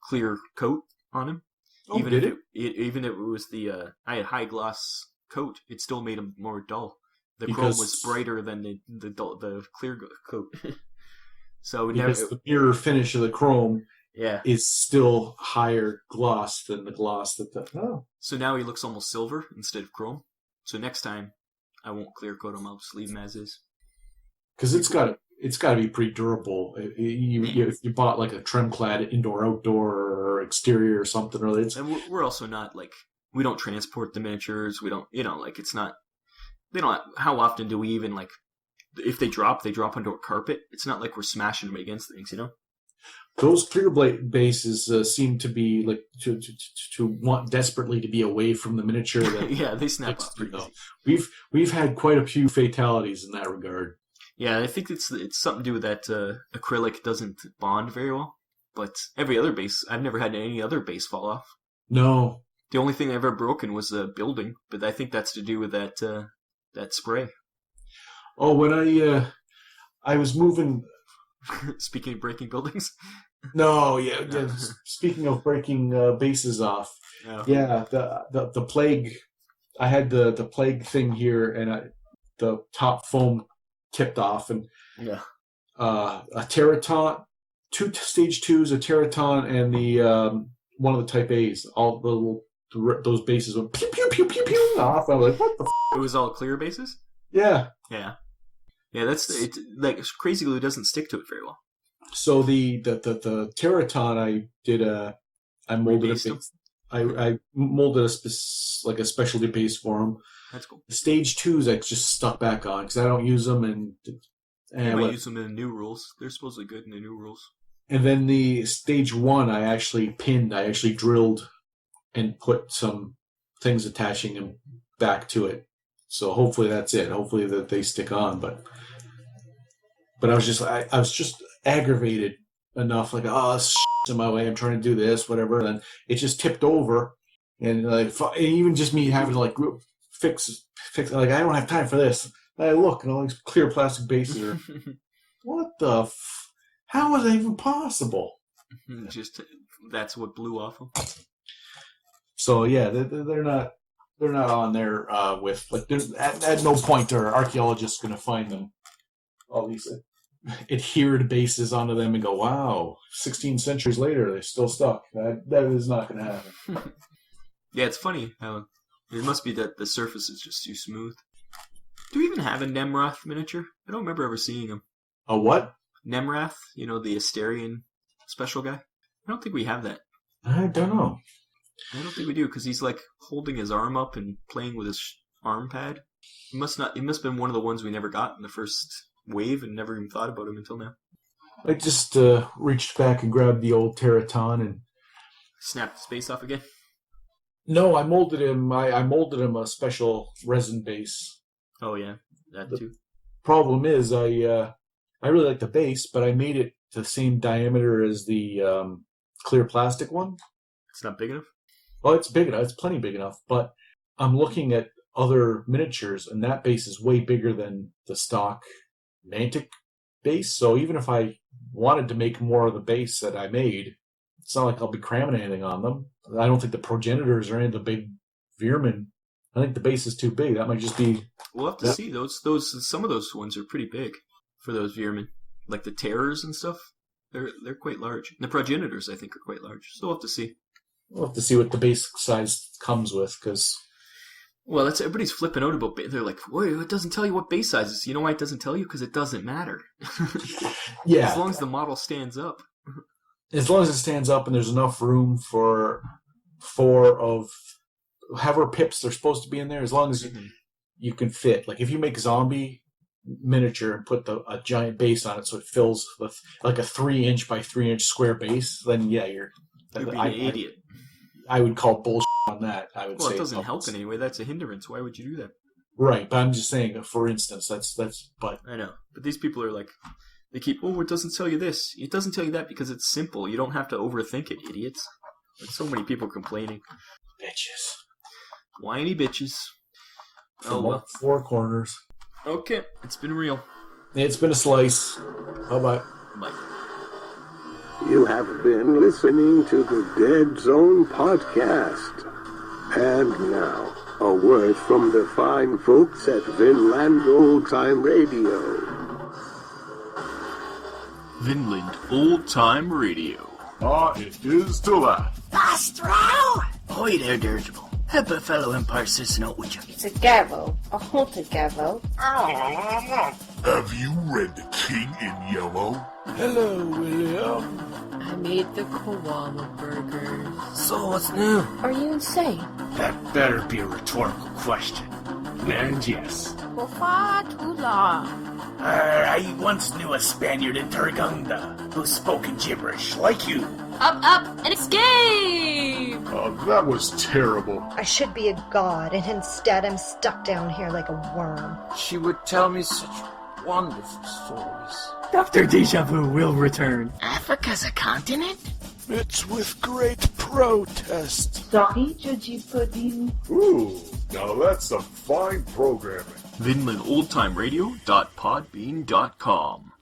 clear coat on him.
Oh, even if
it was the I had high gloss coat, it still made them more dull. The chrome
Because-
was brighter than the clear coat. So
Because the mirror finish of the chrome
yeah.
is still higher gloss than the gloss that the... Oh.
So now he looks almost silver instead of chrome. So next time, I won't clear coat him. I'll just leave him as is.
Because it's got to be pretty durable. If you bought like a trim-clad indoor-outdoor or exterior or something, or it's...
And we're also not like, we don't transport the miniatures. We don't, like it's not, they don't, how often do we even like, if they drop onto a carpet. It's not like we're smashing them against things,
Those clear bases seem to be like to want desperately to be away from the miniature. That
yeah, they snap off pretty easy.
We've had quite a few fatalities in that regard.
Yeah, I think it's something to do with that acrylic doesn't bond very well. But every other base, I've never had any other base fall off.
No.
The only thing I've ever broken was a building, but I think that's to do with that spray.
Oh, when I was moving.
Speaking of breaking buildings.
No, yeah. Speaking of breaking bases off, the plague. I had the plague thing here, and the top foam tipped off, and a Terraton, 2 stage 2s, a Terraton, and the one of the Type A's. All those bases went pew pew pew pew pew off. I was like, what the?
It was all clear bases.
Yeah.
That's it. Like Crazy Glue doesn't stick to it very well.
So the Terraton, I molded I molded a specialty base for them.
That's cool.
The stage 2s I just stuck back on because I don't use them, and
I might use them in the new rules. They're supposedly good in the new rules.
And then the stage 1 I actually drilled and put some things attaching them back to it. So hopefully that's it. Hopefully that they stick on, but I was just aggravated enough, like, oh, this shit's in my way. I'm trying to do this, whatever. And then it just tipped over, and like, even just me having to like fix. Like, I don't have time for this. And I look, and all these clear plastic bases are. What the? How is that even possible?
Just that's what blew off them.
So yeah, they're not on there with like. At no point are archaeologists going to find them. All these adhered bases onto them and go, wow, 16 centuries later, they're still stuck. That is not going to happen.
Yeah, it's funny how it must be that the surface is just too smooth. Do we even have a Nemrath miniature? I don't remember ever seeing him.
A what?
Nemrath, the Asterian special guy. I don't think we have that.
I don't know.
I don't think we do, because he's like holding his arm up and playing with his arm pad. It must have been one of the ones we never got in the first wave and never even thought about him until now.
I just reached back and grabbed the old Terraton and
snapped his face off again.
No, I molded him. I molded him a special resin base.
Oh yeah, that too.
Problem is, I really like the base, but I made it the same diameter as the clear plastic one.
It's not big enough.
Well, it's big enough. It's plenty big enough. But I'm looking at other miniatures, and that base is way bigger than the stock Mantic base. So even if I wanted to make more of the base that I made, it's not like I'll be cramming anything on them. I don't think the progenitors are any of the big Veermen. I think the base is too big. That might just be.
We'll have to see. Some of those ones are pretty big for those Veermen, like the Terrors and stuff. They're quite large. And the progenitors, I think, are quite large. So we'll have to see.
We'll have to see what the base size comes with, because.
Well, that's everybody's flipping out about. They're like, "Whoa, it doesn't tell you what base size is." You know why it doesn't tell you? Because it doesn't matter.
Yeah.
As long as the model stands up.
As long as it stands up and there's enough room for 4 of however pips they're supposed to be in there, as long as you can fit. Like if you make a zombie miniature and put a giant base on it so it fills with like a 3-inch by 3-inch square base, then yeah, you're
being an idiot.
I would call bullshit on that. I would say
it doesn't help in any way. That's a hindrance. Why would you do that?
Right, but I'm just saying, for instance, that's. But
I know, but these people are like, they keep. Oh, it doesn't tell you this. It doesn't tell you that because it's simple. You don't have to overthink it, idiots. There's so many people complaining.
Bitches.
Whiny bitches.
From all 4 corners.
Okay, it's been real.
It's been a slice. Bye-bye.
Bye.
You have been listening to the Deadzone Podcast. And now, a word from the fine folks at Vinland Old Time Radio.
Vinland Old Time Radio.
It is to laugh.
Bastrow! Ahoy there, Dirigible. Help a fellow Empire citizen out with you.
It's a gavel. A haunted gavel.
Have you read The King in Yellow?
Hello, William.
I made the koala burgers.
So what's new?
Are you insane?
That better be a rhetorical question. And yes. I once knew a Spaniard in Tarragona who spoke in gibberish like you.
Up, and escape!
That was terrible.
I should be a god, and instead I'm stuck down here like a worm.
She would tell me such wonderful stories.
Dr. Deja Vu will return.
Africa's a continent?
It's with great protest.
Sorry, Judgy Pudding.
Ooh, now that's some fine programming.
VinlandOldTimeRadio.podbean.com